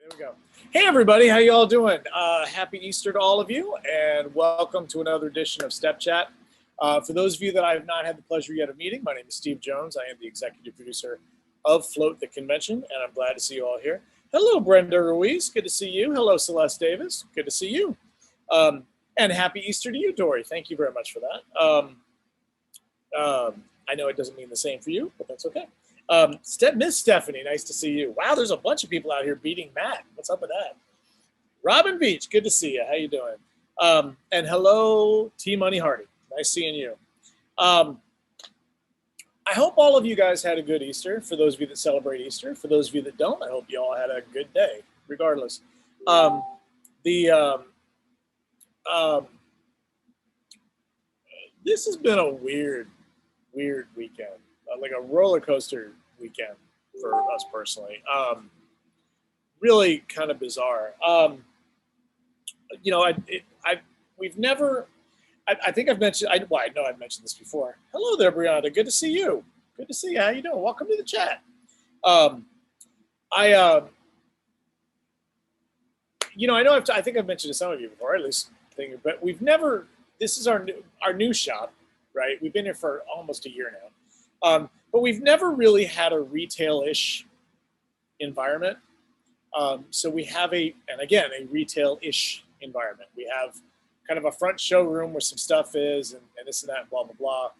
There we go. Hey everybody, how you all doing? Happy Easter to all of you, and welcome to another edition of Step Chat. For those of you that I have not had the pleasure yet of meeting, my name is Steve Jones. I am the executive producer of Float the Convention, and I'm glad to see you all here. Hello, Brenda Ruiz. Good to see you. Hello, Celeste Davis. Good to see you. And happy Easter to you, Dory. Thank you very much for that. I know it doesn't mean the same for you, but that's okay. Miss Stephanie, nice to see you. Wow, there's a bunch of people out here beating Matt. What's up with that? Robin Beach, good to see you. How you doing? And hello, T Money Hardy. Nice seeing you. I hope all of you guys had a good Easter. For those of you that celebrate Easter, for those of you that don't, I hope you all had a good day, regardless. This has been a weird weekend, like a roller coaster weekend for us personally. Really kind of bizarre. We've never. I think I've mentioned. I know I've mentioned this before. Hello there, Brianna. Good to see you. Good to see you. How you doing? Welcome to the chat. I think I've mentioned to some of you before, at least thinking, but we've never. This is our new shop, right? We've been here for almost a year now, but we've never really had a retail-ish environment. So we have a retail-ish environment. We have kind of a front showroom where some stuff is and this and that, blah, blah, blah.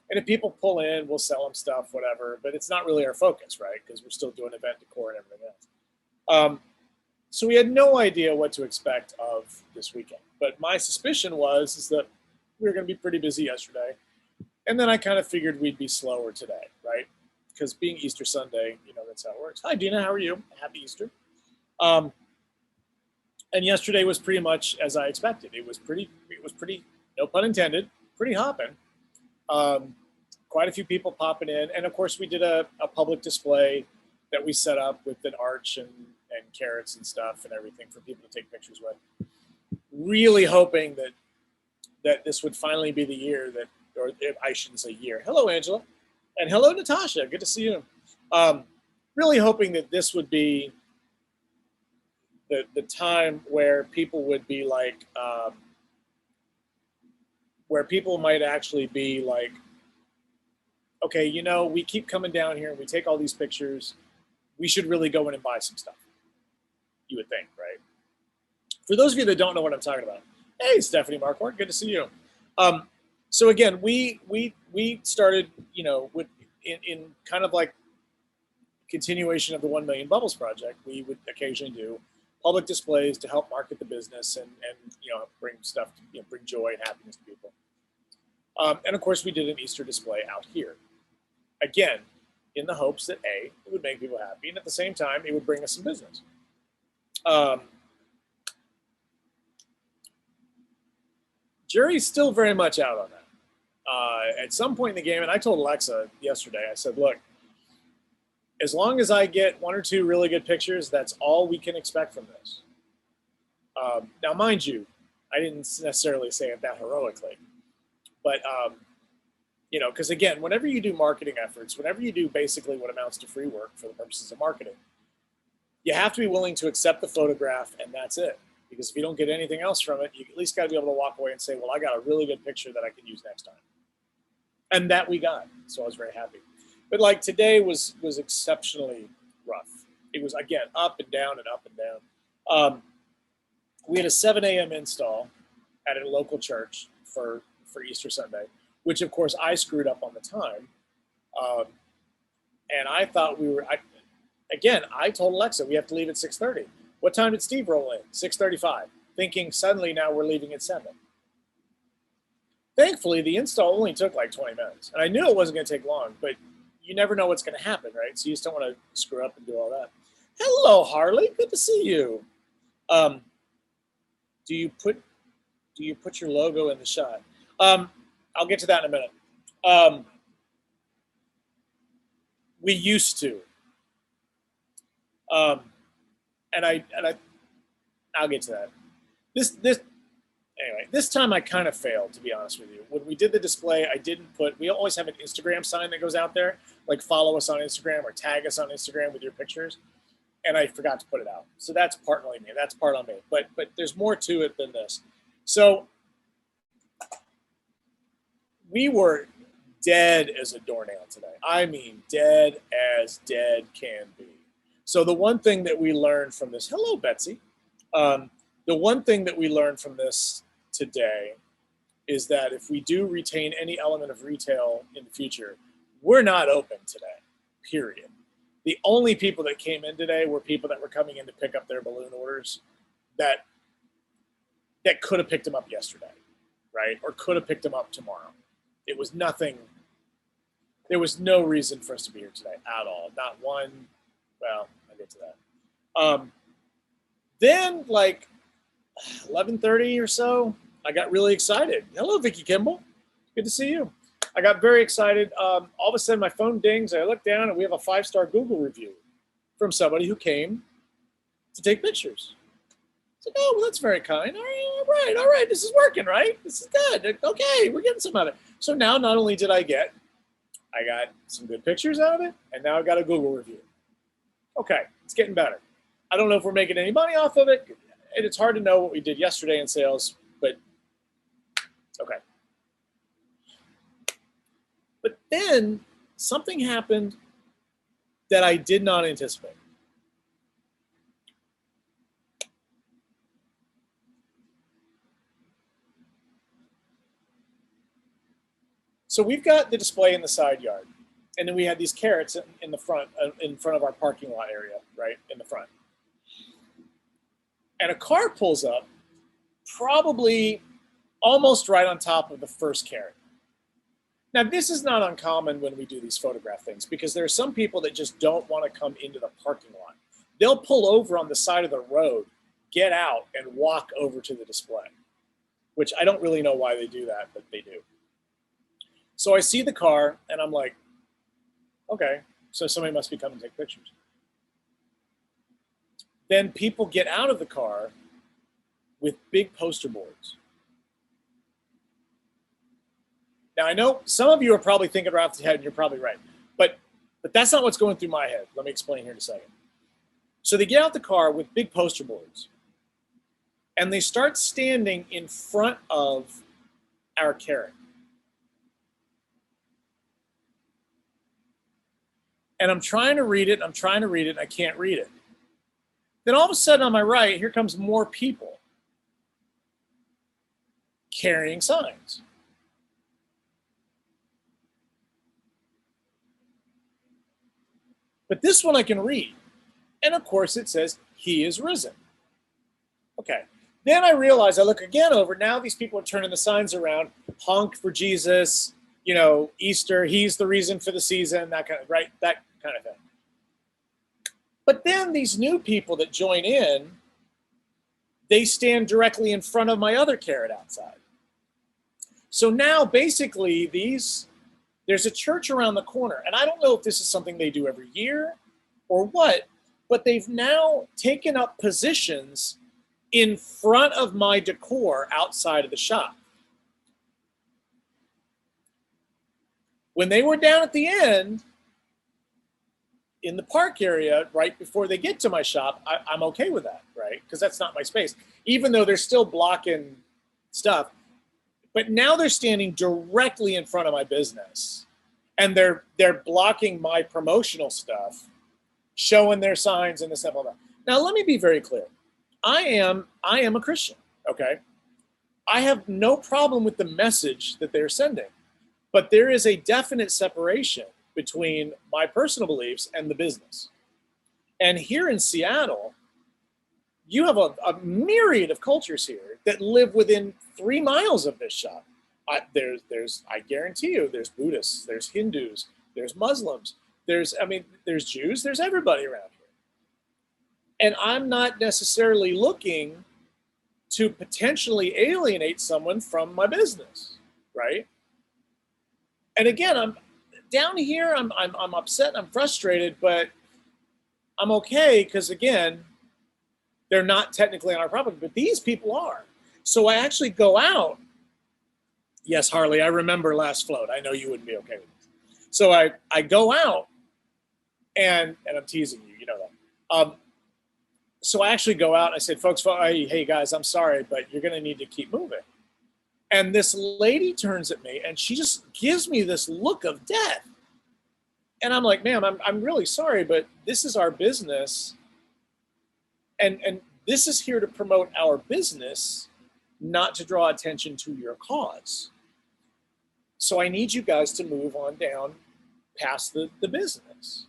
And if people pull in, we'll sell them stuff, whatever. But it's not really our focus, right? Because we're still doing event decor and everything else. So we had no idea what to expect of this weekend. But my suspicion is that we were going to be pretty busy yesterday. And then I kind of figured we'd be slower today, right? Because being Easter Sunday, that's how it works. Hi, Dina. How are you? Happy Easter. And yesterday was pretty much as I expected. It was pretty, no pun intended, pretty hopping. Quite a few people popping in. And of course, we did a public display that we set up with an arch and carrots and stuff and everything for people to take pictures with. Really hoping that this would finally be the year that, or I shouldn't say year. Hello, Angela. And hello, Natasha. Good to see you. Really hoping that this would be the time where people would be like, where people might actually be like, okay, we keep coming down here and we take all these pictures. We should really go in and buy some stuff. You would think, right? For those of you that don't know what I'm talking about, hey, Stephanie Marquardt, good to see you. So again, we started, in kind of like continuation of the 1 Million Bubbles project. We would occasionally do public displays to help market the business and bring stuff, bring joy and happiness to people. And of course, we did an Easter display out here. Again, in the hopes that A, it would make people happy, and at the same time, it would bring us some business. Jerry's still very much out on that. At some point in the game, and I told Alexa yesterday, I said, look, as long as I get 1 or 2 really good pictures, that's all we can expect from this. Now, mind you, I didn't necessarily say it that heroically, but, because again, whenever you do marketing efforts, whenever you do basically what amounts to free work for the purposes of marketing, you have to be willing to accept the photograph and that's it. Because if you don't get anything else from it, you at least got to be able to walk away and say, well, I got a really good picture that I can use next time. And that we got, so I was very happy. But like today was exceptionally rough. It was, again, up and down and up and down. We had a 7 a.m. install at a local church for Easter Sunday, which of course I screwed up on the time. And I thought I told Alexa, we have to leave at 6:30. What time did Steve roll in? 6:35, thinking suddenly now we're leaving at 7. Thankfully, the install only took like 20 minutes. And I knew it wasn't going to take long, but you never know what's going to happen, right? So you just don't want to screw up and do all that. Hello, Harley. Good to see you. Do you put your logo in the shot? I'll get to that in a minute. We used to. And I'll get to that. This time I kind of failed, to be honest with you. When we did the display, we always have an Instagram sign that goes out there, like follow us on Instagram or tag us on Instagram with your pictures. and I forgot to put it out. So that's partly me. That's part on me. But there's more to it than this. So we were dead as a doornail today. I mean, dead as dead can be. So the one thing that we learned from this, hello, Betsy. The one thing that we learned from this today is that if we do retain any element of retail in the future, we're not open today, period. The only people that came in today were people that were coming in to pick up their balloon orders that could have picked them up yesterday, right? Or could have picked them up tomorrow. It was nothing. There was no reason for us to be here today at all. Not one. Well, I'll get to that. Then, like 11:30 or so, I got really excited. Hello, Vicki Kimball. Good to see you. I got very excited. All of a sudden, my phone dings. I look down, and we have a 5-star Google review from somebody who came to take pictures. I said, oh, well, that's very kind. All right. This is working, right? This is good. Okay, we're getting some of it. So now, not only did I got some good pictures out of it, and now I got a Google review. Okay, it's getting better. I don't know if we're making any money off of it, and it's hard to know what we did yesterday in sales, but okay. But then something happened that I did not anticipate. So we've got the display in the side yard, and then we had these carrots in the front, in front of our parking lot area, right in the front. And a car pulls up, probably almost right on top of the first carrot. Now, this is not uncommon when we do these photograph things, because there are some people that just don't want to come into the parking lot. They'll pull over on the side of the road, get out, and walk over to the display, which I don't really know why they do that, but they do. So I see the car, and I'm like, okay, so somebody must be coming to take pictures. Then people get out of the car with big poster boards. Now, I know some of you are probably thinking right off the head, and you're probably right. But that's not what's going through my head. Let me explain here in a second. So they get out the car with big poster boards, and they start standing in front of our carrot. And I'm trying to read it, and I can't read it. Then all of a sudden on my right, here comes more people carrying signs. But this one I can read. And of course it says, he is risen. Okay. Then I realize, I look again over, now these people are turning the signs around, honk for Jesus, you know, Easter, he's the reason for the season, that kind of, right? That kind of thing. But then these new people that join in, they stand directly in front of my other carrot outside. So now basically there's a church around the corner, and I don't know if this is something they do every year or what, but they've now taken up positions in front of my decor outside of the shop. When they were down at the end, in the park area, right before they get to my shop, I'm okay with that, right? Because that's not my space, even though they're still blocking stuff. But now they're standing directly in front of my business, and they're blocking my promotional stuff, showing their signs and this stuff. Now, let me be very clear. I am a Christian, okay? I have no problem with the message that they're sending, but there is a definite separation between my personal beliefs and the business. And here in Seattle, you have a myriad of cultures here that live within 3 miles of this shop. I guarantee you, there's Buddhists, there's Hindus, there's Muslims, there's Jews, there's everybody around here. And I'm not necessarily looking to potentially alienate someone from my business, right? And again, I'm down here, I'm upset, I'm frustrated, but I'm okay because, again, they're not technically on our property, but these people are. So I actually go out. Yes, Harley, I remember last float. I know you wouldn't be okay with this. So I go out, and I'm teasing you, you know that. So I actually go out and I said, folks, hey guys, I'm sorry, but you're going to need to keep moving. And this lady turns at me and she just gives me this look of death. And I'm like, ma'am, I'm really sorry, but this is our business. And this is here to promote our business, not to draw attention to your cause. So I need you guys to move on down past the business.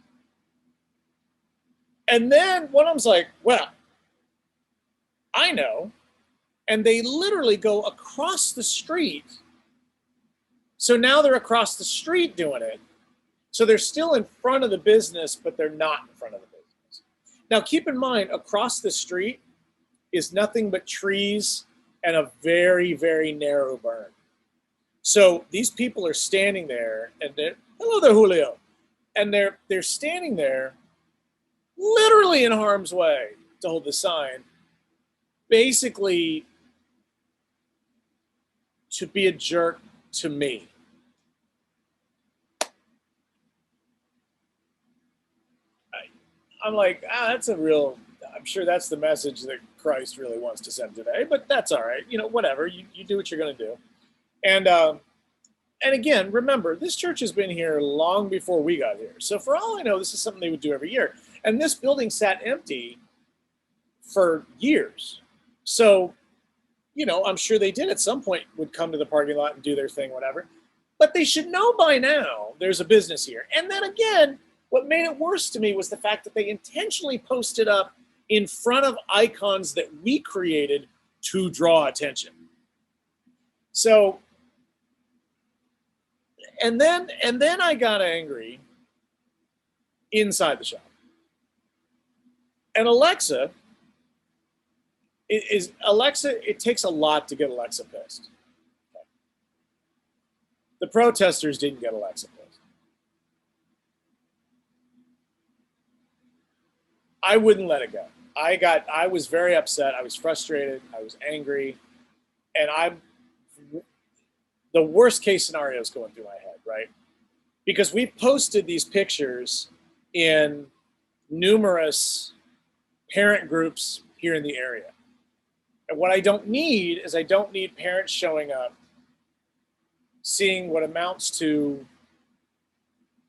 And then one of them's like, well, I know. And they literally go across the street. So now they're across the street doing it. So they're still in front of the business, but they're not in front of the business. Now, keep in mind, across the street is nothing but trees and a very, very narrow berm. So these people are standing there, and they're, hello there, Julio. And they're standing there literally in harm's way to hold the sign, basically to be a jerk to me. I'm like, that's a real, I'm sure that's the message that Christ really wants to send today, but that's all right. You know, whatever, you do what you're going to do. And again, remember, this church has been here long before we got here. So for all I know, this is something they would do every year. And this building sat empty for years. So, you know, I'm sure they did at some point would come to the parking lot and do their thing, whatever. But they should know by now there's a business here. And then again, what made it worse to me was the fact that they intentionally posted up in front of icons that we created to draw attention. So, and then I got angry inside the shop. And Alexa, it takes a lot to get Alexa pissed. Okay. The protesters didn't get Alexa pissed. I wouldn't let it go. I was very upset. I was frustrated. I was angry. And the worst case scenario is going through my head, right? Because we posted these pictures in numerous parent groups here in the area. And what I don't need is I don't need parents showing up, seeing what amounts to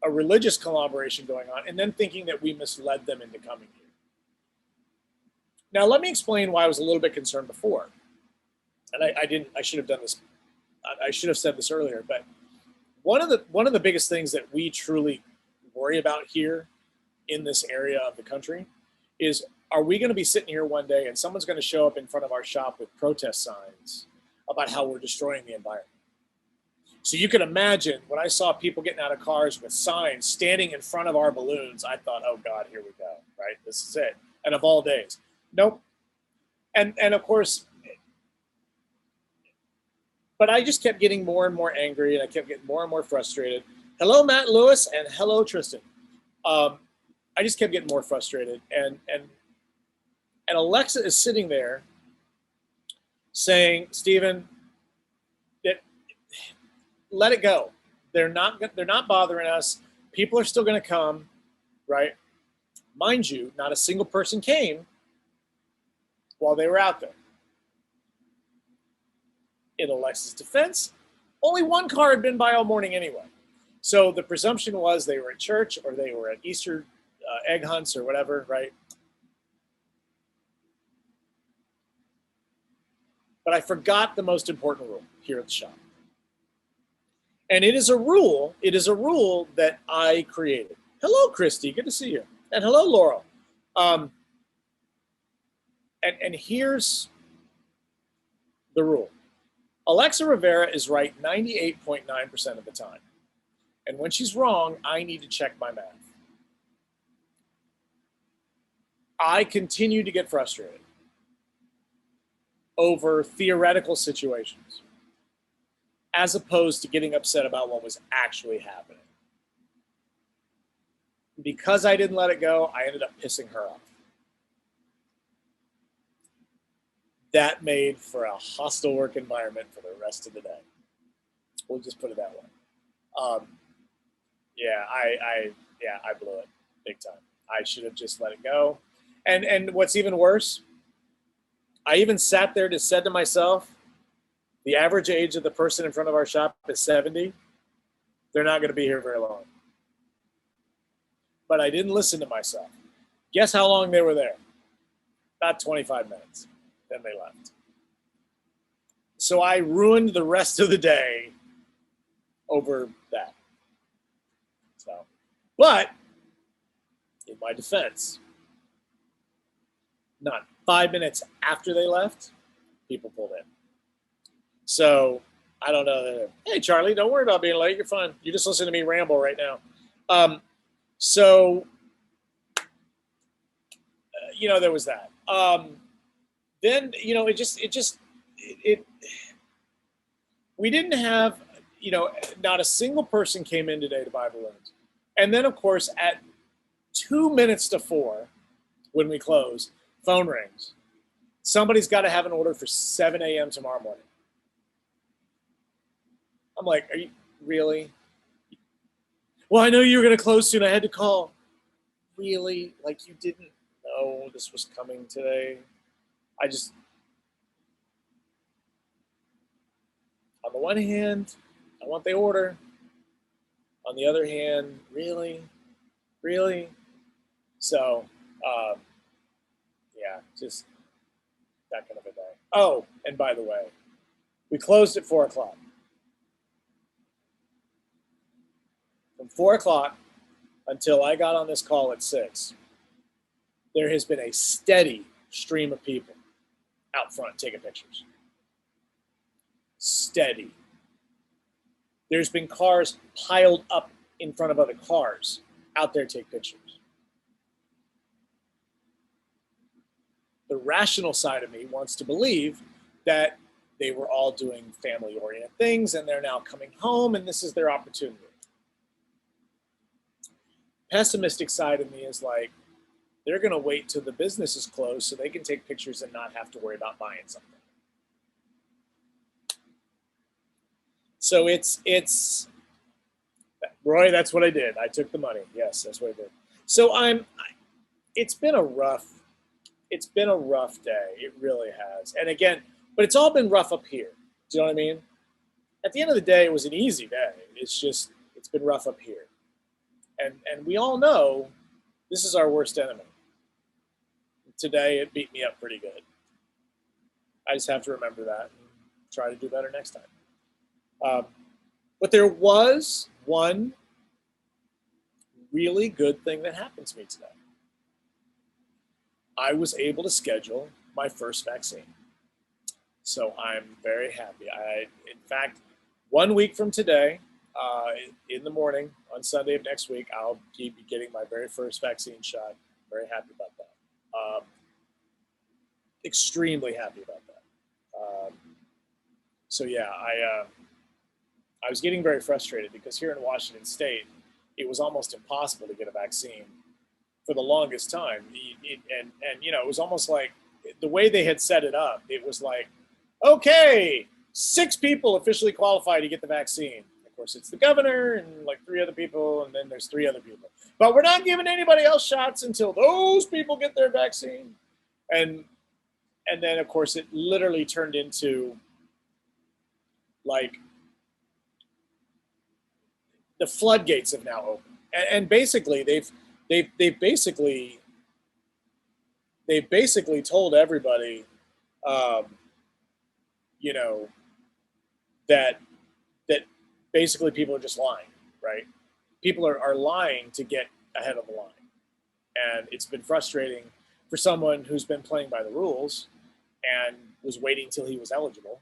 a religious collaboration going on, and then thinking that we misled them into coming here. Now, let me explain why I was a little bit concerned before. And I should have done this. I should have said this earlier, but one of the biggest things that we truly worry about here in this area of the country is, are we going to be sitting here one day and someone's going to show up in front of our shop with protest signs about how we're destroying the environment? So you can imagine when I saw people getting out of cars with signs standing in front of our balloons, I thought, oh God, here we go, right? This is it. And of all days, nope. And of course, but I just kept getting more and more angry, and I kept getting more and more frustrated. Hello, Matt Lewis, and hello, Tristan. I just kept getting more frustrated, and Alexa is sitting there saying, Stephen, let it go. They're not bothering us. People are still going to come, right? Mind you, not a single person came while they were out there. In Alexa's defense, only one car had been by all morning anyway. So the presumption was they were at church or they were at Easter egg hunts or whatever, right? But I forgot the most important rule here at the shop. And it is a rule that I created. Hello, Christy, good to see you. And hello, Laurel. And here's the rule. Alexa Rivera is right 98.9% of the time. And when she's wrong, I need to check my math. I continue to get frustrated over theoretical situations as opposed to getting upset about what was actually happening. Because I didn't let it go, I ended up pissing her off. That made for a hostile work environment for the rest of the day. We'll just put it that way. I blew it big time. I should have just let it go. And what's even worse, I even sat there and said to myself, the average age of the person in front of our shop is 70. They're not going to be here very long. But I didn't listen to myself. Guess how long they were there? About 25 minutes. Then they left. So I ruined the rest of the day over that. So, but in my defense, not 5 minutes after they left, people pulled in. So I don't know. Hey, Charlie, don't worry about being late. You're fine. You just listen to me ramble right now. There was that. Then, we didn't have, not a single person came in today to buy balloons. And then, of course, at 2 minutes to 4, when we close, phone rings. Somebody's got to have an order for 7 a.m. tomorrow morning. I'm like, are you really? Well, I know you were going to close soon. I had to call. Really? Like, you didn't know this was coming today? On the one hand, I want the order. On the other hand, really? Really? So, just that kind of a day. Oh, and by the way, we closed at 4 o'clock. From 4 o'clock until I got on this call at 6, there has been a steady stream of people out front taking pictures. Steady. There's been cars piled up in front of other cars out there taking pictures. The rational side of me wants to believe that they were all doing family-oriented things and they're now coming home and this is their opportunity. Pessimistic side of me is like, they're going to wait till the business is closed so they can take pictures and not have to worry about buying something. So it's Roy, that's what I did. I took the money. Yes, that's what I did. So it's been a rough day. It really has. And again, but it's all been rough up here. Do you know what I mean? At the end of the day, it was an easy day. It's been rough up here. And we all know this is our worst enemy. Today, it beat me up pretty good. I just have to remember that and try to do better next time. But there was one really good thing that happened to me today. I was able to schedule my first vaccine. So I'm very happy. In fact, 1 week from today, in the morning on Sunday of next week, I'll be getting my very first vaccine shot. Very happy about that. Extremely happy about that. I was getting very frustrated because here in Washington State, it was almost impossible to get a vaccine for the longest time. It was almost like the way they had set it up, it was like, okay, 6 people officially qualify to get the vaccine. Of course, it's the governor and like 3 other people, and then there's 3 other people. But we're not giving anybody else shots until those people get their vaccine. And then, of course, it literally turned into like the floodgates have now opened. And basically, they've basically told everybody, that basically people are just lying, right? People are lying to get ahead of the line. And it's been frustrating for someone who's been playing by the rules and was waiting till he was eligible.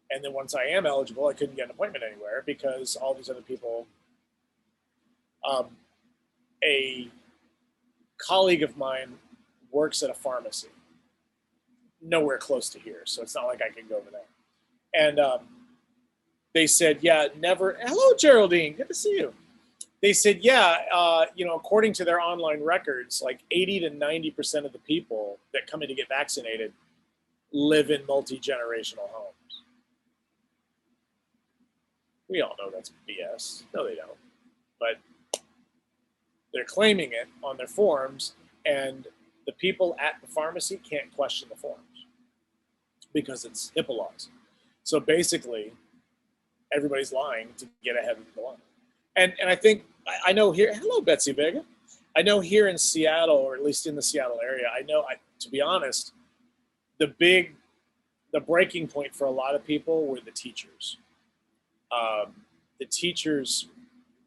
And then once I am eligible, I couldn't get an appointment anywhere because all these other people, a colleague of mine works at a pharmacy nowhere close to here. So it's not like I can go over there. And they said, yeah, never. Hello, Geraldine. Good to see you. They said, yeah, according to their online records, like 80 to 90% of the people that come in to get vaccinated live in multi-generational homes. We all know that's BS. No, they don't. But they're claiming it on their forms, and The people at the pharmacy can't question the forms because it's HIPAA laws. So basically, everybody's lying to get ahead of the line. And I think I know here. Hello, Betsy Vega. I know here in Seattle, or at least in the Seattle area, I know. To be honest, the breaking point for a lot of people were the teachers. The teachers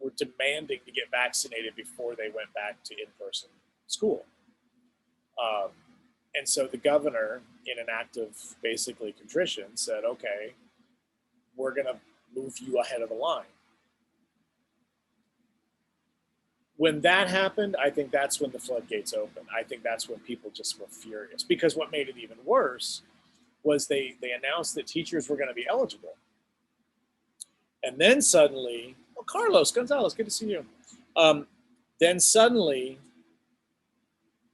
were demanding to get vaccinated before they went back to in-person school. Um, and so the governor, in an act of basically contrition, said, okay, we're going to move you ahead of the line. When that happened, I think that's when the floodgates opened. I think that's when people just were furious. Because what made it even worse was they announced that teachers were going to be eligible. And then suddenly, well, Carlos Gonzalez, good to see you. Then suddenly,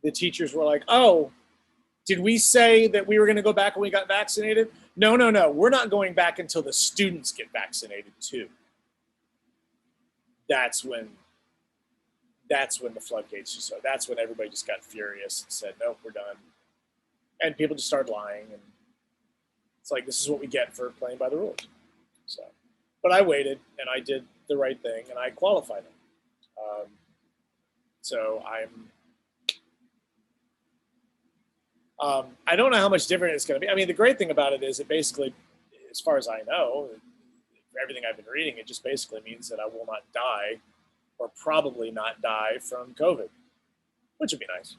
the teachers were like, oh, did we say that we were going to go back when we got vaccinated? No. We're not going back until the students get vaccinated too. That's when the floodgates just started. That's when everybody just got furious and said, nope, we're done. And people just started lying. And it's like, this is what we get for playing by the rules. So, but I waited and I did the right thing and I qualified them. So I don't know how much different it's going to be. I mean, the great thing about it is it basically, as far as I know, everything I've been reading, it just basically means that I will not die or probably not die from COVID, which would be nice.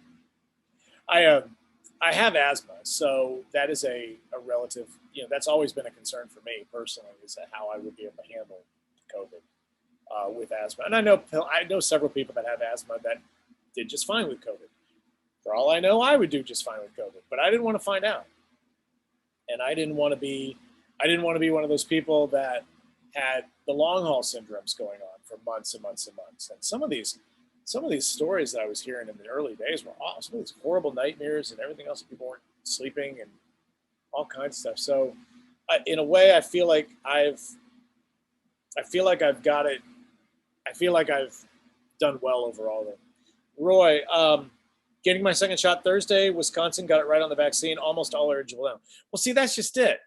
I have asthma, so that is a relative, that's always been a concern for me personally, is that how I would be able to handle COVID with asthma. And I know several people that have asthma that did just fine with COVID. For all I know, I would do just fine with COVID, but I didn't want to find out. And I didn't want to be one of those people that had the long haul syndromes going on for months and months and months. And some of these stories that I was hearing in the early days were awesome. Some of these horrible nightmares and everything else. People weren't sleeping and all kinds of stuff. So in a way, I feel like I've got it. I feel like I've done well overall. Though. Roy, getting my second shot Thursday. Wisconsin got it right on the vaccine. Almost all eligible now. Well, see, that's just it.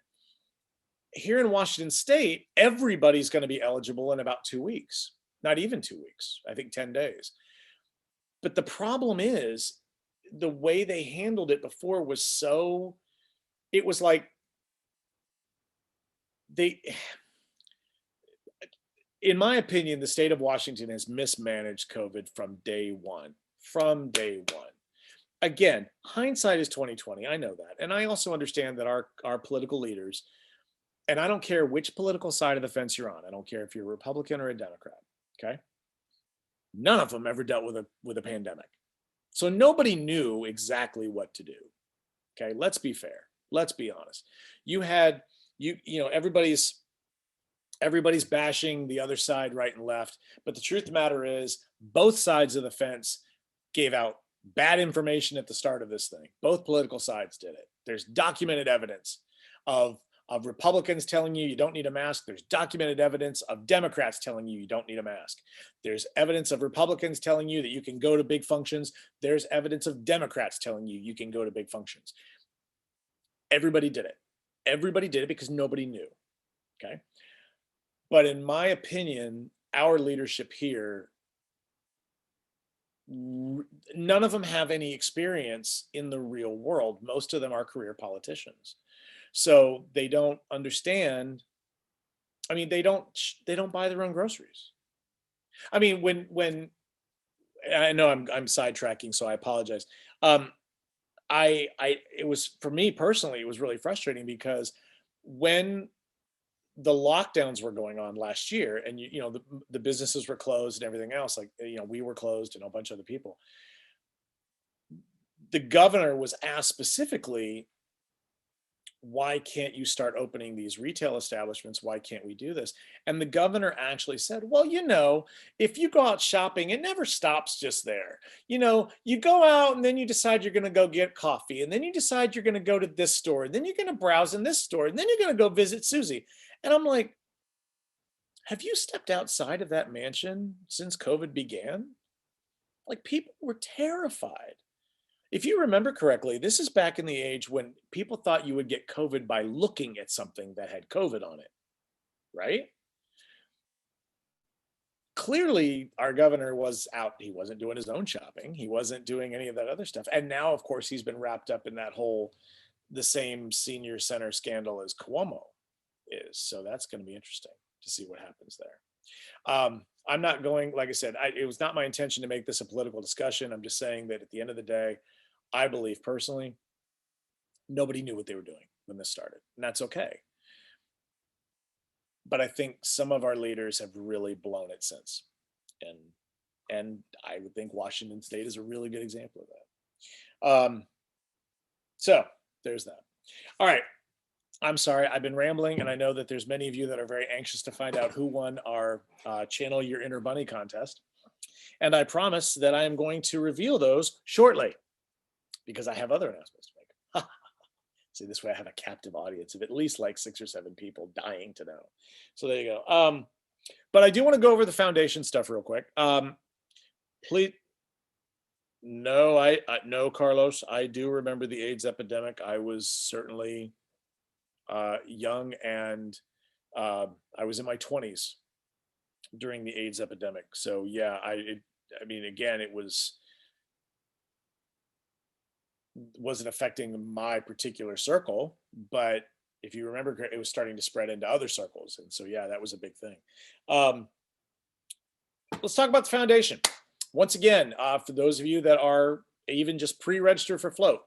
Here in Washington State, everybody's going to be eligible in about 2 weeks. Not even 2 weeks. I think 10 days. But the problem is the way they handled it before was so, it was like in my opinion, the state of Washington has mismanaged COVID from day one. Again, hindsight is 2020. I know that. And I also understand that our political leaders, and I don't care which political side of the fence you're on. I don't care if you're a Republican or a Democrat. Okay. None of them ever dealt with a pandemic. So nobody knew exactly what to do. Okay. Let's be fair. Let's be honest. Everybody's bashing the other side right and left. But the truth of the matter is both sides of the fence gave out bad information at the start of this thing. Both political sides did it. There's documented evidence of Republicans telling you don't need a mask. There's documented evidence of Democrats telling you don't need a mask. There's evidence of Republicans telling you that you can go to big functions. There's evidence of Democrats telling you can go to big functions. Everybody did it. Everybody did it because nobody knew. Okay. But in my opinion, our leadership here, none of them have any experience in the real world. Most of them are career politicians. So they don't understand. I mean, they don't buy their own groceries. I mean, when I know I'm sidetracking, so I apologize. It was, for me personally, it was really frustrating because when the lockdowns were going on last year and the businesses were closed and everything else, like we were closed and a bunch of other people, the governor was asked specifically, why can't you start opening these retail establishments? Why can't we do this? And the governor actually said, well, if you go out shopping, it never stops just there. You go out and then you decide you're going to go get coffee, and then you decide you're going to go to this store, and then you're going to browse in this store, and then you're going to go visit Susie. And I'm like, have you stepped outside of that mansion since COVID began? Like, people were terrified. If you remember correctly, this is back in the age when people thought you would get COVID by looking at something that had COVID on it, right? Clearly, our governor was out. He wasn't doing his own shopping. He wasn't doing any of that other stuff. And now, of course, he's been wrapped up in that whole, the same senior center scandal as Cuomo is. So that's going to be interesting to see what happens there. I'm not going, like I said, it was not my intention to make this a political discussion. I'm just saying that at the end of the day, I believe personally, nobody knew what they were doing when this started, and that's okay. But I think some of our leaders have really blown it since, and I would think Washington State is a really good example of that. So there's that. All right. I'm sorry, I've been rambling, and I know that there's many of you that are very anxious to find out who won our Channel Your Inner Bunny contest. And I promise that I am going to reveal those shortly, because I have other announcements to make. See, this way I have a captive audience of at least like 6 or 7 people dying to know. So there you go. But I do want to go over the foundation stuff real quick. Please. No, no, Carlos, I do remember the AIDS epidemic. I was certainly young, and I was in my 20s during the AIDS epidemic. So yeah, I mean, again, it wasn't affecting my particular circle, but if you remember, it was starting to spread into other circles. And so, yeah, that was a big thing. Let's talk about the foundation. Once again, for those of you that are even just pre-registered for Float,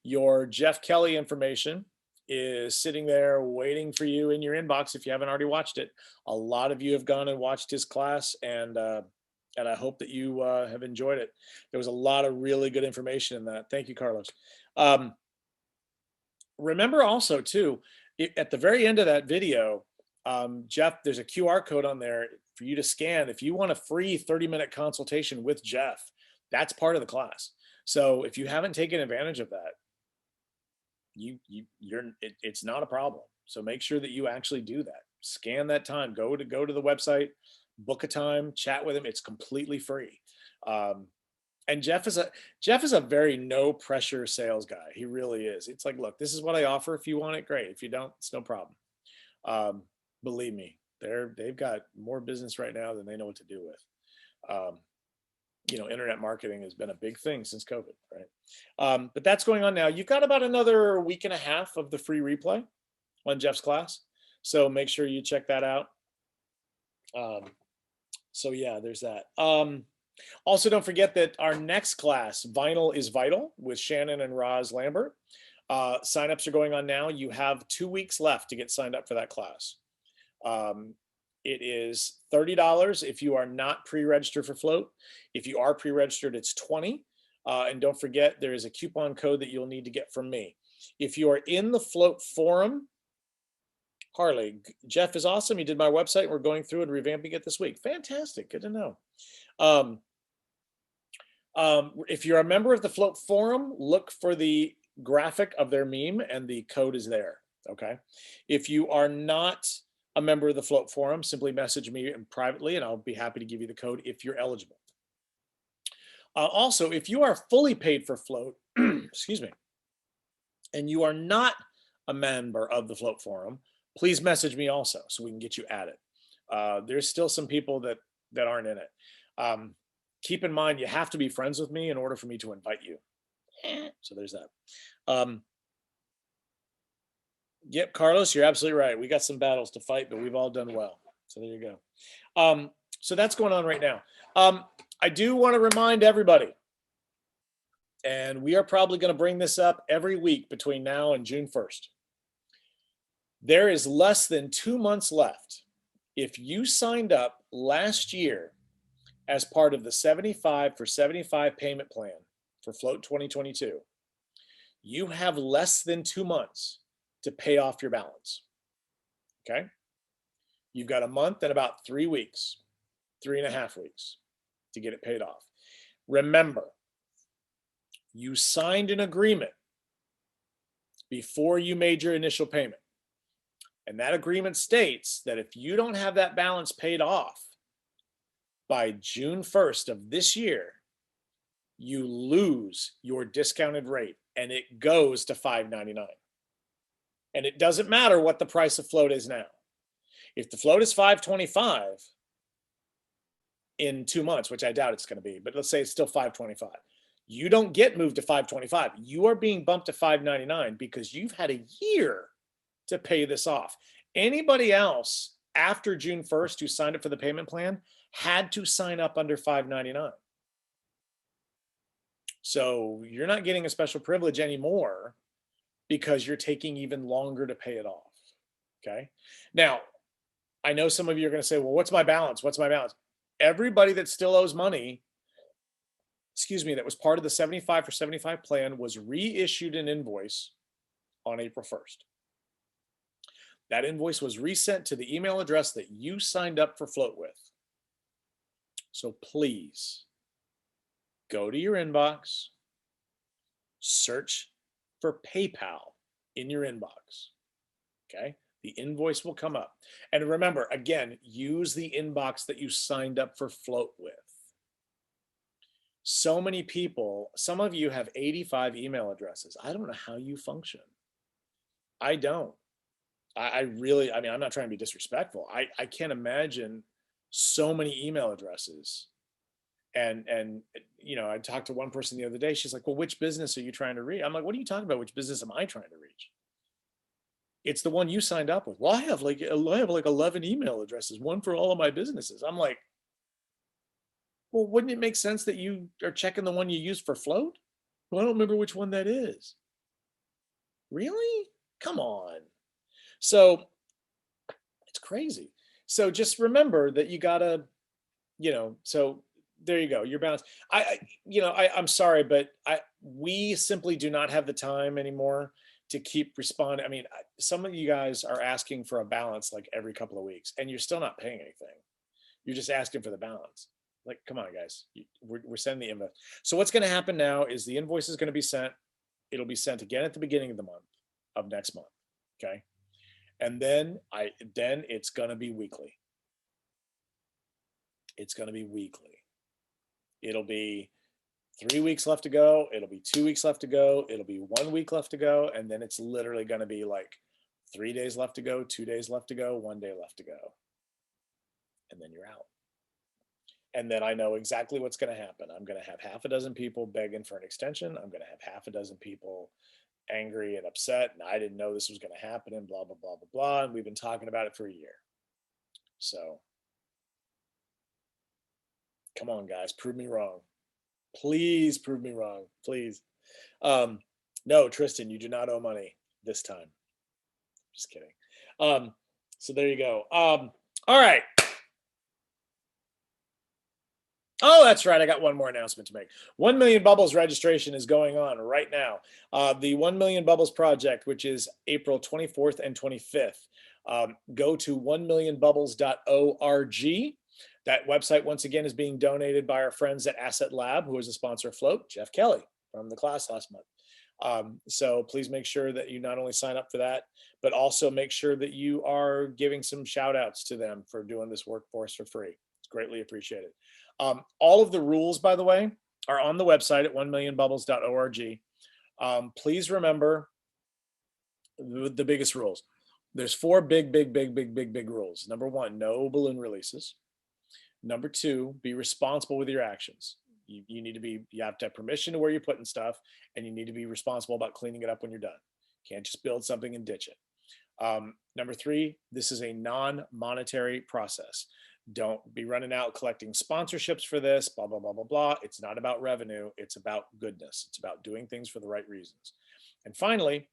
your Jeff Kelly information is sitting there waiting for you in your inbox if you haven't already watched it. A lot of you have gone and watched his class, and I hope that you have enjoyed it. There was a lot of really good information in that. Thank you, Carlos. Remember also, too, at the very end of that video, Jeff, there's a QR code on there for you to scan. If you want a free 30-minute consultation with Jeff, that's part of the class. So if you haven't taken advantage of that, it's not a problem. So make sure that you actually do that. Scan that time. Go to the website, book a time, chat with him. It's completely free. And Jeff is a very no pressure sales guy. He really is. It's like, look, this is what I offer. If you want it, great. If you don't, it's no problem. Believe me, they've got more business right now than they know what to do with. Internet marketing has been a big thing since COVID, right? But that's going on now. You've got about another week and a half of the free replay on Jeff's class. So make sure you check that out. So yeah, there's that. Also, don't forget that our next class, Vinyl is Vital, with Shannon and Roz Lambert. Signups are going on now. You have 2 weeks left to get signed up for that class. It is $30 if you are not pre-registered for Float. If you are pre-registered, it's $20. And don't forget, there is a coupon code that you'll need to get from me. If you are in the Float forum, Harley, Jeff is awesome. He did my website. We're going through and revamping it this week. Fantastic. Good to know. If you're a member of the Float forum, look for the graphic of their meme, and the code is there. Okay. If you are not a member of the Float forum, simply message me privately, and I'll be happy to give you the code if you're eligible. Also, if you are fully paid for Float, excuse me, and you are not a member of the Float forum, please message me also so we can get you added. There's still some people that aren't in it. Keep in mind, you have to be friends with me in order for me to invite you. So there's that. Yep, Carlos, you're absolutely right. We got some battles to fight, but we've all done well. So there you go. So that's going on right now. I do want to remind everybody, and we are probably going to bring this up every week between now and June 1st. There is less than 2 months left. If you signed up last year as part of the 75 for 75 payment plan for Float 2022, you have less than 2 months to pay off your balance. Okay? You've got a month and about 3 weeks, 3.5 weeks to get it paid off. Remember, you signed an agreement before you made your initial payment. And that agreement states that if you don't have that balance paid off by June 1st of this year, you lose your discounted rate and it goes to $5.99. And it doesn't matter what the price of float is now. If the float is $5.25 in 2 months, which I doubt it's going to be, but let's say it's still $5.25. You don't get moved to $5.25. You are being bumped to $5.99 because you've had a year to pay this off. Anybody else after June 1st who signed up for the payment plan had to sign up under $5.99. So you're not getting a special privilege anymore because you're taking even longer to pay it off. Okay. Now, I know some of you are going to say, well, what's my balance? What's my balance? Everybody that still owes money, that was part of the 75 for 75 plan was reissued an invoice on April 1st. That invoice was resent to the email address that you signed up for float with. So please go to your inbox, search for PayPal in your inbox. Okay. The invoice will come up. And remember, again, use the inbox that you signed up for float with. So many people, some of you have 85 email addresses. I don't know how you function. I don't. I mean, I'm not trying to be disrespectful. I can't imagine so many email addresses. And I talked to one person the other day. She's like, well, which business are you trying to reach? I'm like, what are you talking about? Which business am I trying to reach? It's the one you signed up with. Well, I have like 11 email addresses, one for all of my businesses. I'm like, well, wouldn't it make sense that you are checking the one you use for float? Well, I don't remember which one that is. Really? Come on. So it's crazy. So just remember that you gotta, so there you go. Your balance. I'm sorry, but we simply do not have the time anymore to keep responding. I mean, some of you guys are asking for a balance like every couple of weeks, and you're still not paying anything. You're just asking for the balance. Like, come on, guys. We're sending the invoice. So what's going to happen now is the invoice is going to be sent. It'll be sent again at the beginning of the month of next month. Okay. And then it's going to be weekly. It's going to be weekly. It'll be 3 weeks left to go. It'll be 2 weeks left to go. It'll be 1 week left to go. And then it's literally going to be like 3 days left to go, 2 days left to go, 1 day left to go. And then you're out. And then I know exactly what's going to happen. I'm going to have half a dozen people begging for an extension. I'm going to have half a dozen people angry and upset. And I didn't know this was going to happen and blah, blah, blah, blah, blah. And we've been talking about it for a year. So come on, guys, prove me wrong. Please prove me wrong. Please. No, Tristan, you do not owe money this time. Just kidding. So there you go. All right. Oh, that's right. I got one more announcement to make. 1 Million Bubbles registration is going on right now. The 1 Million Bubbles project, which is April 24th and 25th. Go to 1millionbubbles.org. That website, once again, is being donated by our friends at Asset Lab, who is a sponsor of Float, Jeff Kelly from the class last month. So please make sure that you not only sign up for that, but also make sure that you are giving some shout outs to them for doing this work for us for free. It's greatly appreciated. All of the rules, by the way, are on the website at 1millionbubbles.org. Please remember the biggest rules. There's 4 big rules. Number 1, no balloon releases. Number 2, be responsible with your actions. You have to have permission to where you're putting stuff, and you need to be responsible about cleaning it up when you're done. You can't just build something and ditch it. Number 3, this is a non-monetary process. Don't be running out collecting sponsorships for this, blah, blah, blah, blah, blah. It's not about revenue. It's about goodness. It's about doing things for the right reasons. And finally,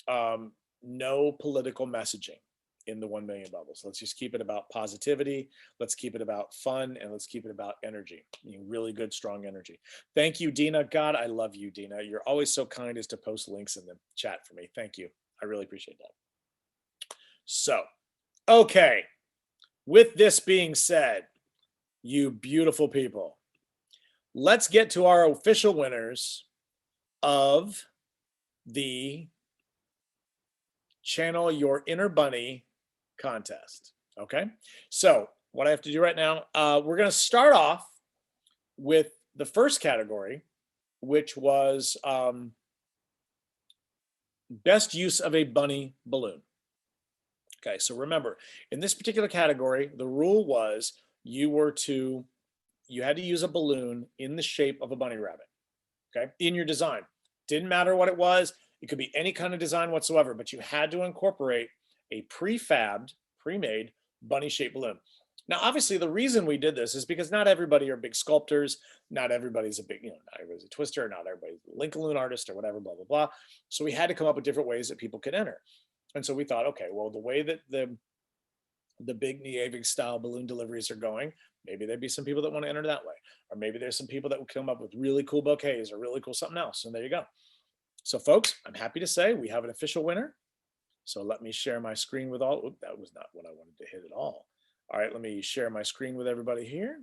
no political messaging in the 1 Million Bubbles. Let's just keep it about positivity. Let's keep it about fun, and let's keep it about energy. Really good, strong energy. Thank you, Dina. God, I love you, Dina. You're always so kind as to post links in the chat for me. Thank you. I really appreciate that. So, okay. With this being said, you beautiful people, let's get to our official winners of the Channel Your Inner Bunny contest. Okay, so what I have to do right now, we're going to start off with the first category, which was best use of a bunny balloon. Okay, so remember, in this particular category, the rule was you had to use a balloon in the shape of a bunny rabbit, okay, in your design. Didn't matter what it was. It could be any kind of design whatsoever, but you had to incorporate a prefabbed, pre-made bunny-shaped balloon. Now, obviously, the reason we did this is because not everybody are big sculptors. Not everybody's a big, not everybody's a twister, not everybody's a Link-a-Loon artist or whatever, blah, blah, blah. So we had to come up with different ways that people could enter. And so we thought, okay, well, the way that the big Nievig style balloon deliveries are going, maybe there'd be some people that want to enter that way. Or maybe there's some people that will come up with really cool bouquets or really cool something else. And there you go. So folks, I'm happy to say we have an official winner. So let me share my screen with all. Oops, that was not what I wanted to hit at all. All right, let me share my screen with everybody here.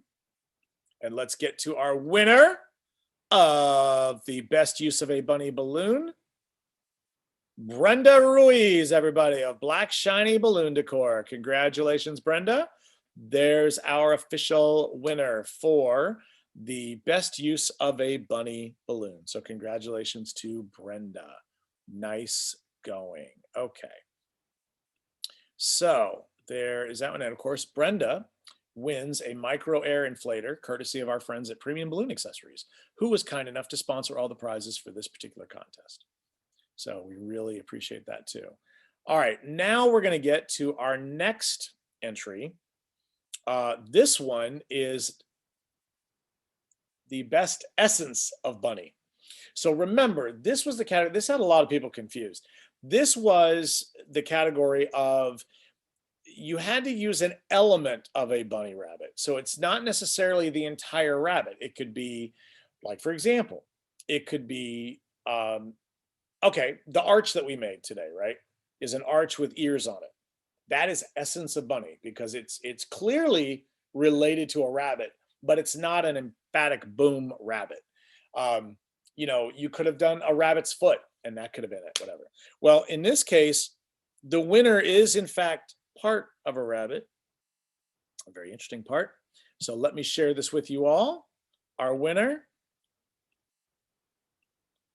And let's get to our winner of the best use of a bunny balloon. Brenda Ruiz, everybody, of Black Shiny Balloon Decor. Congratulations, Brenda. There's our official winner for the best use of a bunny balloon. So congratulations to Brenda. Nice going. Okay. So there is that one. And of course, Brenda wins a micro air inflator courtesy of our friends at Premium Balloon Accessories, who was kind enough to sponsor all the prizes for this particular contest. So we really appreciate that too. All right, now we're going to get to our next entry. This one is the best essence of bunny. So remember, this was the category, this had a lot of people confused. This was the category of you had to use an element of a bunny rabbit. So it's not necessarily the entire rabbit. It could be, like, for example, it could be, okay, the arch that we made today, right, is an arch with ears on it. That is essence of bunny because it's clearly related to a rabbit, but it's not an emphatic boom rabbit. You could have done a rabbit's foot and that could have been it, whatever. Well, in this case, the winner is in fact part of a rabbit, a very interesting part. So let me share this with you all. Our winner,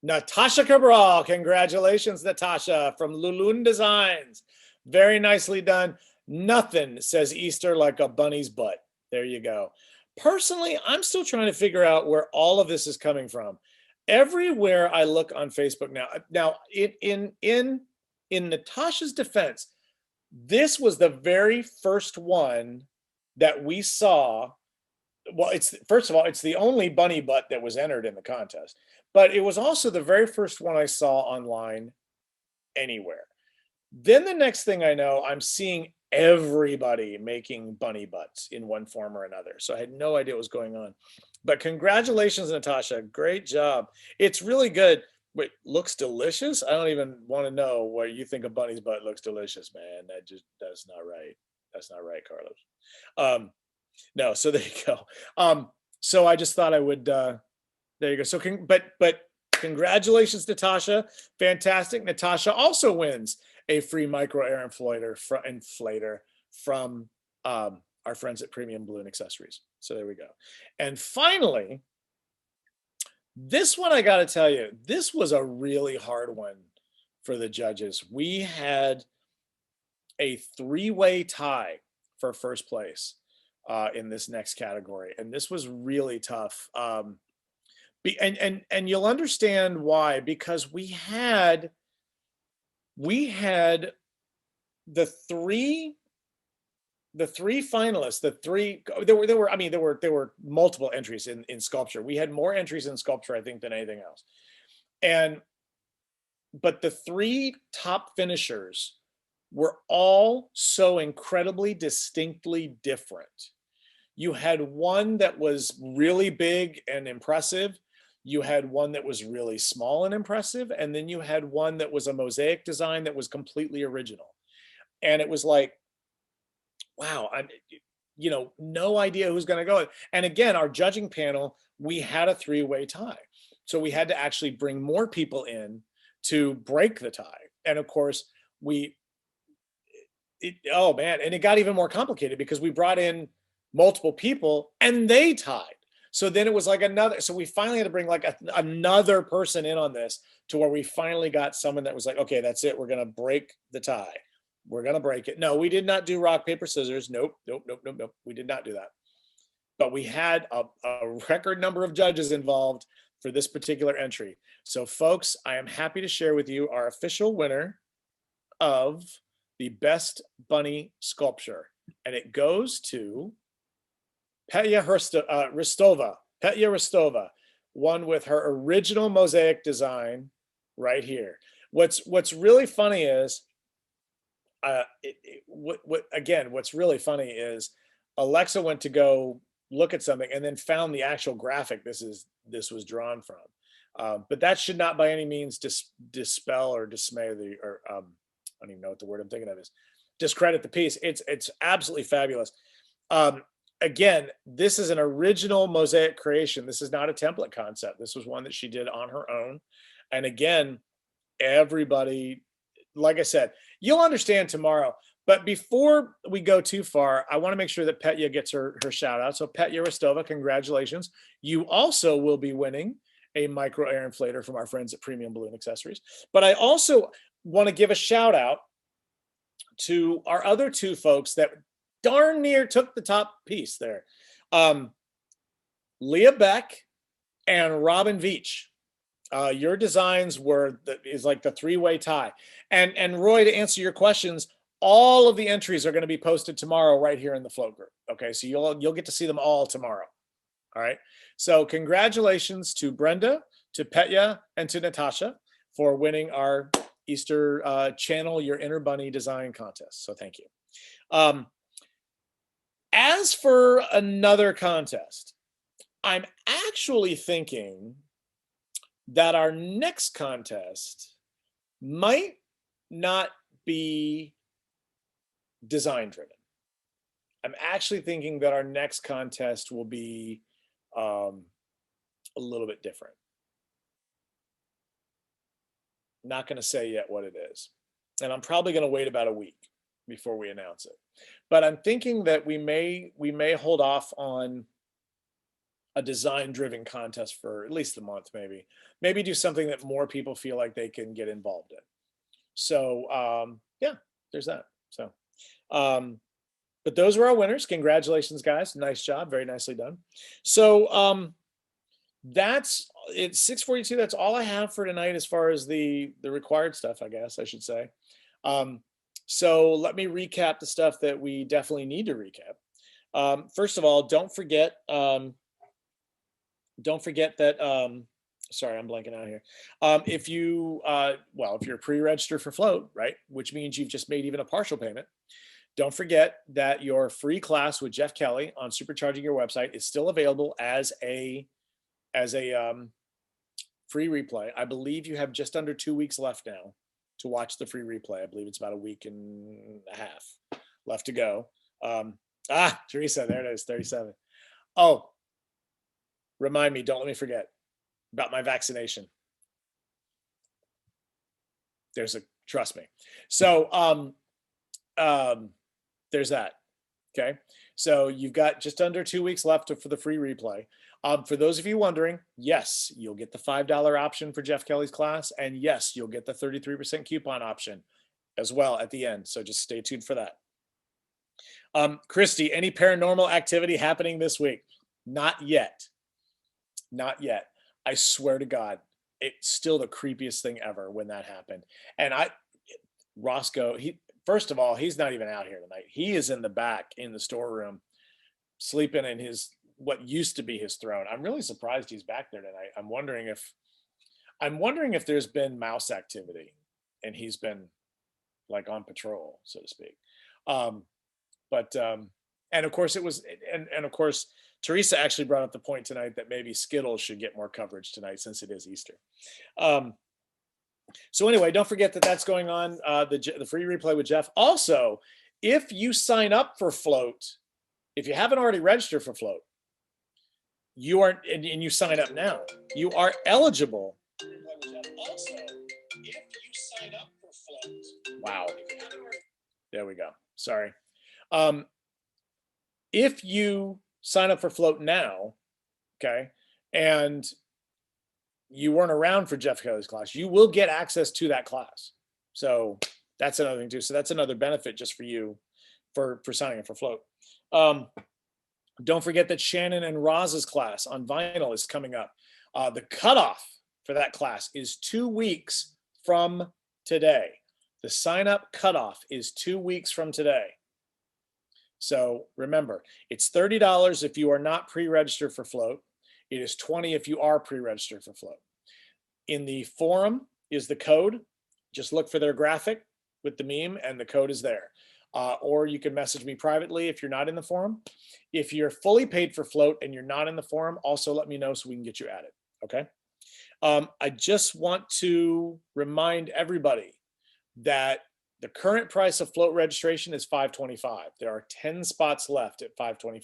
Natasha Cabral. Congratulations, Natasha, from Lulun Designs. Very nicely done. Nothing says Easter like a bunny's butt. There you go. Personally, I'm still trying to figure out where all of this is coming from. Everywhere I look on Facebook now in Natasha's defense, this was the very first one that we saw. Well, first of all, it's the only bunny butt that was entered in the contest, but it was also the very first one I saw online anywhere. Then the next thing I know, I'm seeing everybody making bunny butts in one form or another. So I had no idea what was going on. But congratulations, Natasha. Great job. It's really good. Wait, looks delicious? I don't even want to know what you think a bunny's butt looks delicious, man. That's not right. That's not right, Carlos. No, so there you go. So I just thought I would, there you go. So, but congratulations, Natasha. Fantastic. Natasha also wins a free micro air inflator from our friends at Premium Balloon Accessories. So there we go. And finally, this one, I got to tell you, this was a really hard one for the judges. We had a three-way tie for first place in this next category. And this was really tough. And you'll understand why, because we had the three finalists, there were multiple entries in sculpture. We had more entries in sculpture, I think, than anything else. But the three top finishers were all so incredibly distinctly different. You had one that was really big and impressive. You had one that was really small and impressive. And then you had one that was a mosaic design that was completely original. And it was like, wow, no idea who's going to go. And again, our judging panel, we had a three-way tie. So we had to actually bring more people in to break the tie. And of course, oh man, and it got even more complicated because we brought in multiple people and they tied. So then it was like another, so we finally had to bring like another person in on this to where we finally got someone that was like, okay, that's it. We're going to break the tie. We're going to break it. No, we did not do rock, paper, scissors. Nope. We did not do that. But we had a record number of judges involved for this particular entry. So folks, I am happy to share with you our official winner of the best bunny sculpture. And it goes to Petya Ristova. Petya Ristova won with her original mosaic design right here. What's really funny is, what's really funny is Alexa went to go look at something and then found the actual graphic this was drawn from. But that should not by any means dispel or dismay I don't even know what the word I'm thinking of is, discredit the piece. It's absolutely fabulous. Again, this is an original mosaic creation. This is not a template concept. This was one that she did on her own. And again, everybody, like I said, you'll understand tomorrow. But before we go too far, I want to make sure that Petya gets her shout out. So Petya Ristova, congratulations. You also will be winning a micro air inflator from our friends at Premium Balloon Accessories. But I also want to give a shout out to our other two folks that darn near took the top piece there. Leah Beck and Robin Veach. Your designs is like the three-way tie. And Roy, to answer your questions, all of the entries are going to be posted tomorrow right here in the float group. Okay, so you'll get to see them all tomorrow. All right. So congratulations to Brenda, to Petya, and to Natasha for winning our Easter Channel Your Inner Bunny design contest. So thank you. As for another contest, I'm actually thinking that our next contest might not be design driven. I'm actually thinking that our next contest will be a little bit different. Not going to say yet what it is. And I'm probably going to wait about a week before we announce it. But I'm thinking that we may hold off on a design-driven contest for at least a month, maybe do something that more people feel like they can get involved in. So yeah, there's that. So but those were our winners. Congratulations, guys. Nice job. Very nicely done. So it's 6:42. That's all I have for tonight as far as the required stuff, I guess I should say. So let me recap the stuff that we definitely need to recap. First of all, don't forget that, sorry, I'm blanking out here. If you're pre-registered for Float, right, which means you've just made even a partial payment, don't forget that your free class with Jeff Kelly on supercharging your website is still available as a free replay. I believe you have just under 2 weeks left now to watch the free replay. I believe it's about a week and a half left to go. Teresa, there it is, 37. Oh, remind me, don't let me forget about my vaccination. Trust me. So there's that. Okay. So you've got just under 2 weeks left for the free replay. For those of you wondering, yes, you'll get the $5 option for Jeff Kelly's class. And yes, you'll get the 33% coupon option as well at the end. So just stay tuned for that. Christy, any paranormal activity happening this week? Not yet. Not yet. I swear to God, it's still the creepiest thing ever when that happened. And Roscoe, first of all, he's not even out here tonight. He is in the back in the storeroom, sleeping in what used to be his throne. I'm really surprised he's back there tonight. I'm wondering if there's been mouse activity and he's been like on patrol, so to speak. And of course and of course, Teresa actually brought up the point tonight that maybe Skittles should get more coverage tonight since it is Easter. So anyway, don't forget that that's going on, the free replay with Jeff. Also, if you sign up for Float, if you haven't already registered for Float, and you sign up now, you are eligible. Also, if you sign up for Float, wow, there we go. Sorry. If you sign up for Float now, okay, and you weren't around for Jeff Kelly's class, you will get access to that class. So that's another thing too. So that's another benefit just for you for signing up for Float. Don't forget that Shannon and Roz's class on vinyl is coming up. The cutoff for that class is 2 weeks from today. The sign up cutoff is 2 weeks from today. So remember, it's $30 if you are not pre-registered for Float. It is $20 if you are pre-registered for Float. In the forum is the code. Just look for their graphic with the meme and the code is there. Or you can message me privately if you're not in the forum. If you're fully paid for Float and you're not in the forum, also let me know so we can get you added, okay? I just want to remind everybody that the current price of Float registration is $525. There are 10 spots left at $525.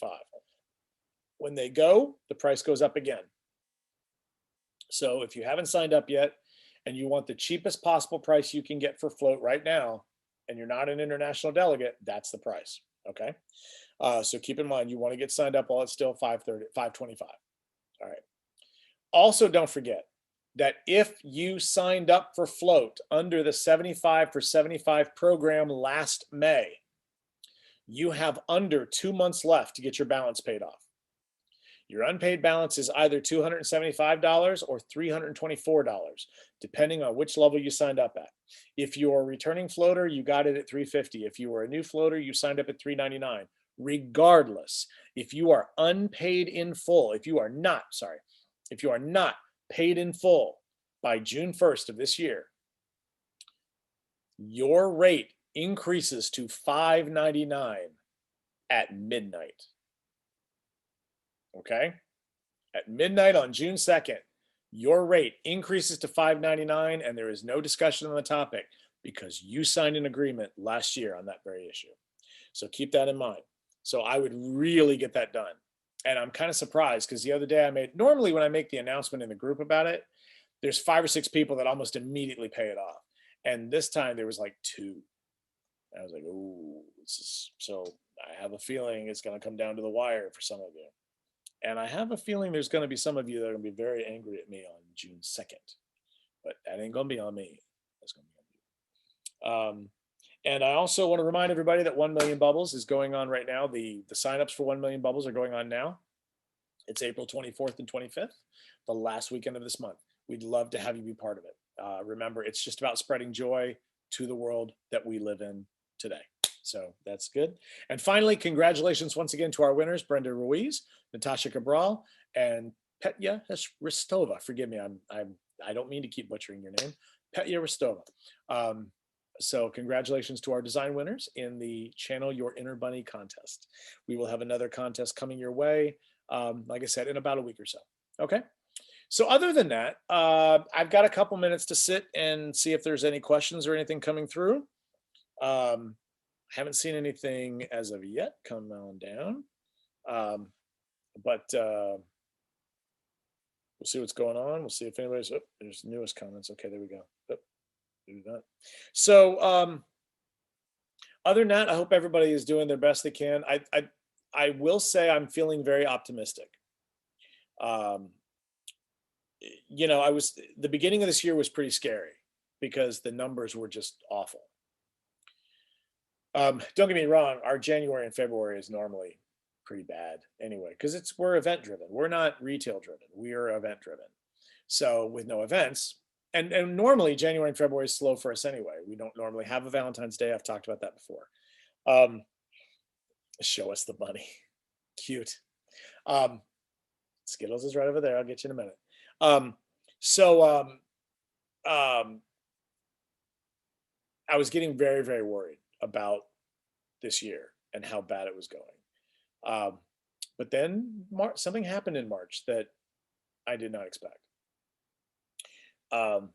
When they go, the price goes up again. So if you haven't signed up yet and you want the cheapest possible price you can get for Float right now, and you're not an international delegate, that's the price, okay? So keep in mind, you want to get signed up while it's still $525. All right. Also, don't forget that if you signed up for Float under the 75 for 75 program last May, you have under 2 months left to get your balance paid off. Your unpaid balance is either $275 or $324, depending on which level you signed up at. If you're a returning floater, you got it at $350. If you were a new floater, you signed up at $399. Regardless, if you are unpaid in full, if you are not paid in full by June 1st of this year, your rate increases to $599 at midnight. Okay? At midnight on June 2nd, your rate increases to $599 and there is no discussion on the topic because you signed an agreement last year on that very issue. So keep that in mind. So I would really get that done. And I'm kind of surprised because the other day normally when I make the announcement in the group about it, there's 5 or 6 people that almost immediately pay it off. And this time there was like 2. I was like, oh, so I have a feeling it's going to come down to the wire for some of you. And I have a feeling there's going to be some of you that are going to be very angry at me on June 2nd. But that ain't going to be on me. That's going to be on you. And I also want to remind everybody that 1 Million Bubbles is going on right now. The signups for 1 Million Bubbles are going on now. It's April 24th and 25th, the last weekend of this month. We'd love to have you be part of it. Remember, it's just about spreading joy to the world that we live in today. So that's good. And finally, congratulations once again to our winners, Brenda Ruiz, Natasha Cabral, and Petya Ristova. Forgive me, I don't mean to keep butchering your name. Petya Ristova. So congratulations to our design winners in the Channel Your Inner Bunny contest. We will have another contest coming your way, like I said, in about a week or so. Okay. So other than that, I've got a couple minutes to sit and see if there's any questions or anything coming through. Haven't seen anything as of yet come on down, but we'll see what's going on. We'll see if anybody's, there's newest comments. Okay, there we go. Do that. So other than that, I hope everybody is doing their best they can. I will say I'm feeling very optimistic. You know, the beginning of this year was pretty scary because the numbers were just awful. Don't get me wrong, our January and February is normally pretty bad anyway, because we're event driven. We're not retail driven. We are event driven. So with no events, and normally January and February is slow for us anyway. We don't normally have a Valentine's Day. I've talked about that before. Show us the bunny. Cute. Skittles is right over there. I'll get you in a minute. I was getting very, very worried about this year and how bad it was going. But then something happened in March that I did not expect. The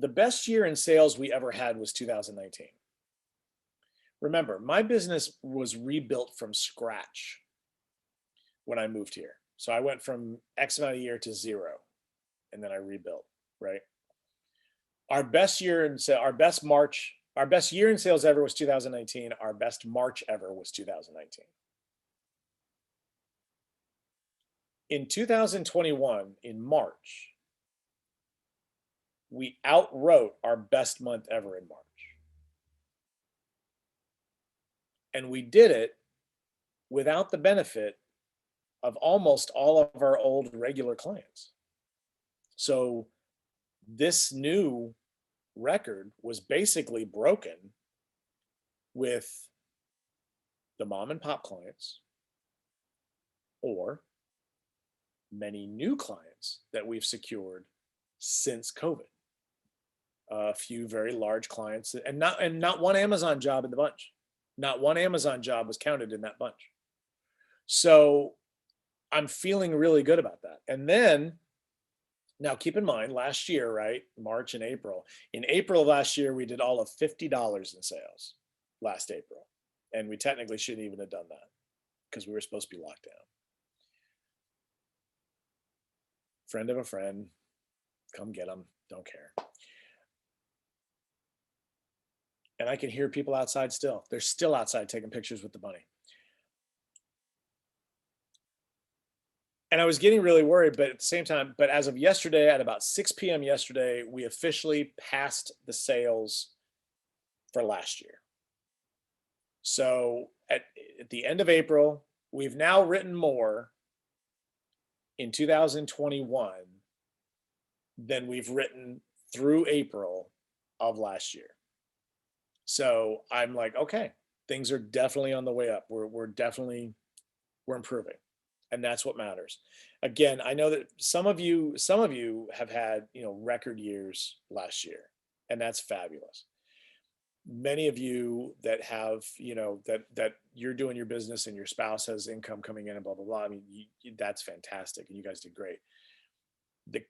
best year in sales we ever had was 2019. Remember, my business was rebuilt from scratch when I moved here. So I went from X amount a year to 0, and then I rebuilt, right? Our best year in our best year in sales ever was 2019. Our best March ever was 2019. In 2021, in March, we outwrote our best month ever in March. And we did it without the benefit of almost all of our old regular clients. So this new record was basically broken with the mom and pop clients or many new clients that we've secured since COVID. A few very large clients, and not one Amazon job in the bunch. Not one Amazon job was counted in that bunch. So I'm feeling really good about that. And then, now keep in mind, last year, right, March and April. In April of last year, we did all of $50 in sales last April. And we technically shouldn't even have done that because we were supposed to be locked down. Friend of a friend, come get them, don't care. And I can hear people outside still. They're still outside taking pictures with the bunny. And I was getting really worried, but at the same time, but as of yesterday, at about 6 p.m. yesterday, we officially passed the sales for last year. So at the end of April, we've now written more in 2021 than we've written through April of last year. So I'm like, okay, things are definitely on the way up. We're improving. And that's what matters. Again, I know that some of you have had, record years last year, and that's fabulous. Many of you that have, that you're doing your business and your spouse has income coming in and blah, blah, blah. I mean, that's fantastic. And you guys did great. The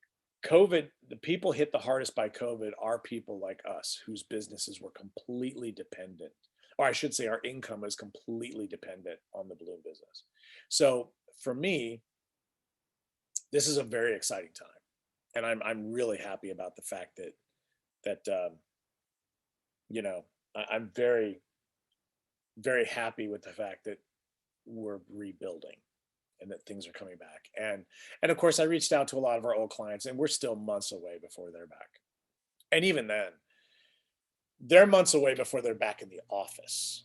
people hit the hardest by COVID are people like us whose businesses were completely dependent, or I should say our income is completely dependent on the balloon business. So for me, this is a very exciting time. And I'm really happy about the fact that I'm very, very happy with the fact that we're rebuilding and that things are coming back. And of course, I reached out to a lot of our old clients, and we're still months away before they're back. And even then, they're months away before they're back in the office.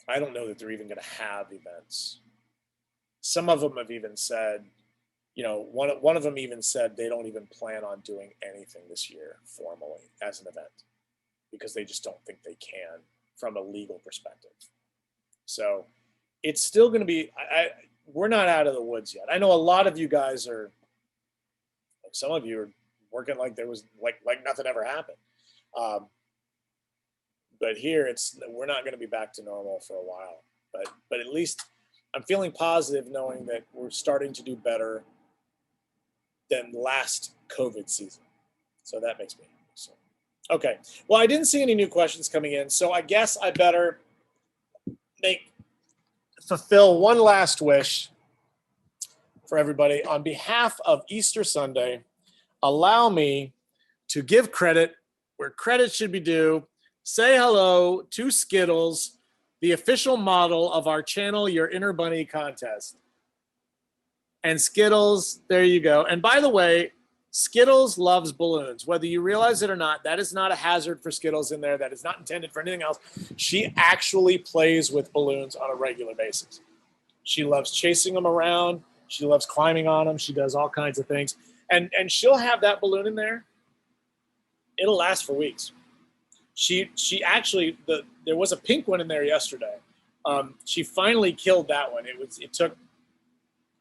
I don't know that they're even going to have events. Some of them have even said, one of them even said they don't even plan on doing anything this year formally as an event because they just don't think they can from a legal perspective. So it's still going to be, we're not out of the woods yet. I know a lot of you guys are, like some of you are working like there was like nothing ever happened. But here we're not going to be back to normal for a while, but at least I'm feeling positive knowing that we're starting to do better than last COVID season. So that makes me so. Okay. Well, I didn't see any new questions coming in, so I guess I better fulfill one last wish for everybody. On behalf of Easter Sunday, allow me to give credit where credit should be due. Say hello to Skittles, the official model of our channel, Your Inner Bunny contest. And Skittles, there you go. And by the way, Skittles loves balloons. Whether you realize it or not, that is not a hazard for Skittles in there. That is not intended for anything else. She actually plays with balloons on a regular basis. She loves chasing them around. She loves climbing on them. She does all kinds of things. And she'll have that balloon in there. It'll last for weeks. She actually, there was a pink one in there yesterday. She finally killed that one. It took,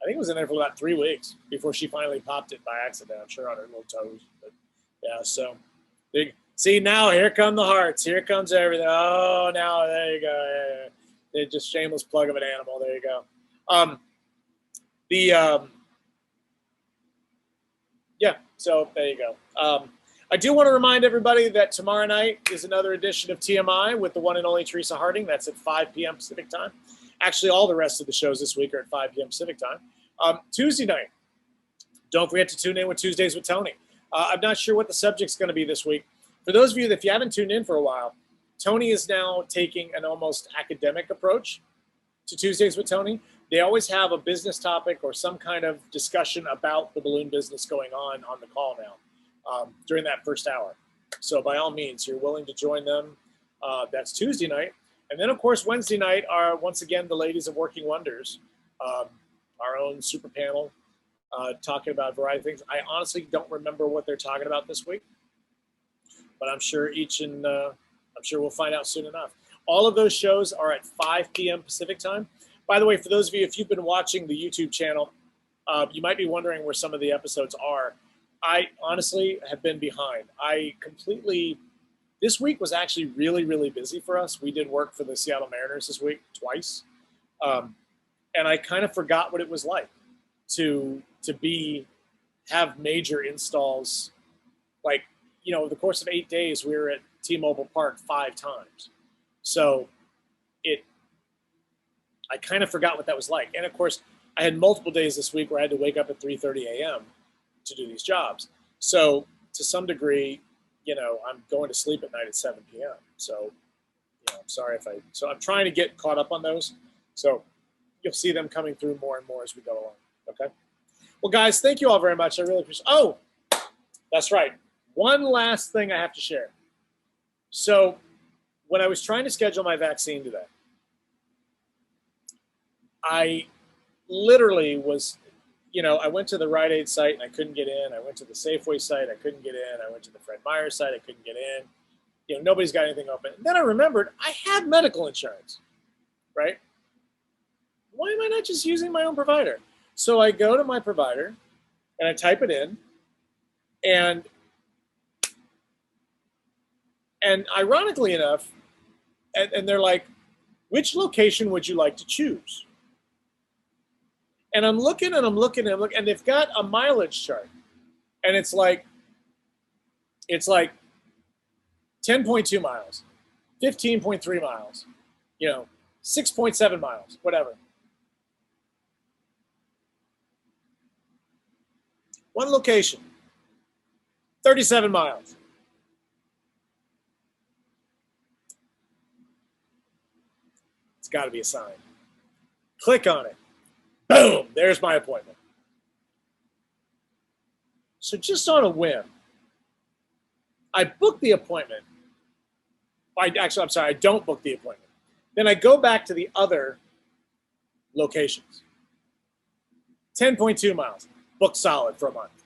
I think it was in there for about 3 weeks before she finally popped it by accident. I'm sure on her little toes. But yeah, so see now, here come the hearts. Here comes everything. Oh, now there you go. Yeah. Just shameless plug of an animal. There you go. Yeah. So there you go. I do want to remind everybody that tomorrow night is another edition of TMI with the one and only Teresa Harding. That's at 5 p.m. Pacific time. Actually, all the rest of the shows this week are at 5 p.m. Pacific time. Tuesday night, don't forget to tune in with Tuesdays with Tony. I'm not sure what the subject's going to be this week. For those of you that if you haven't tuned in for a while, Tony is now taking an almost academic approach to Tuesdays with Tony. they always have a business topic or some kind of discussion about the balloon business going on the call now during that first hour. So by all means, you're willing to join them. That's Tuesday night. And then, of course, Wednesday night are, once again, the ladies of Working Wonders, our own super panel, talking about a variety of things. I honestly don't remember what they're talking about this week, but I'm sure I'm sure we'll find out soon enough. All of those shows are at 5 p.m. Pacific time. By the way, for those of you, if you've been watching the YouTube channel, you might be wondering where some of the episodes are. I honestly have been behind. This week was actually really, really busy for us. We did work for the Seattle Mariners this week twice. And I kind of forgot what it was like to have major installs. Like, over the course of 8 days, we were at T-Mobile Park 5 times. So I kind of forgot what that was like. And of course, I had multiple days this week where I had to wake up at 3:30 a.m. to do these jobs. So to some degree, I'm going to sleep at night at 7 p.m. So, I'm sorry so I'm trying to get caught up on those. So you'll see them coming through more and more as we go along. Okay. Well, guys, thank you all very much. I really appreciate it. Oh, that's right. One last thing I have to share. So when I was trying to schedule my vaccine today, I literally was, I went to the Rite Aid site and I couldn't get in. I went to the Safeway site. I couldn't get in. I went to the Fred Meyer site. I couldn't get in. Nobody's got anything open. And then I remembered I had medical insurance, right? Why am I not just using my own provider? So I go to my provider and I type it in, and ironically enough, and they're like, which location would you like to choose? And I'm looking and I'm looking and I'm looking, and they've got a mileage chart. And it's like 10.2 miles, 15.3 miles, 6.7 miles, whatever. One location, 37 miles. It's got to be a sign. Click on it. Boom, there's my appointment. So just on a whim, I booked the appointment. I don't book the appointment. Then I go back to the other locations. 10.2 miles, booked solid for a month.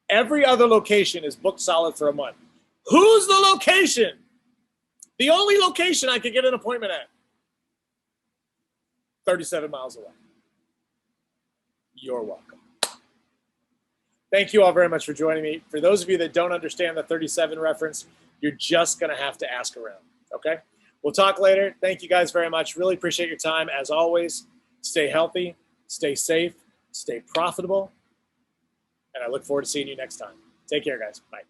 Every other location is booked solid for a month. Who's the location? The only location I could get an appointment at. 37 miles away. You're welcome. Thank you all very much for joining me. For those of you that don't understand the 37 reference, you're just going to have to ask around, okay? We'll talk later. Thank you guys very much. Really appreciate your time. As always, stay healthy, stay safe, stay profitable, and I look forward to seeing you next time. Take care, guys. Bye.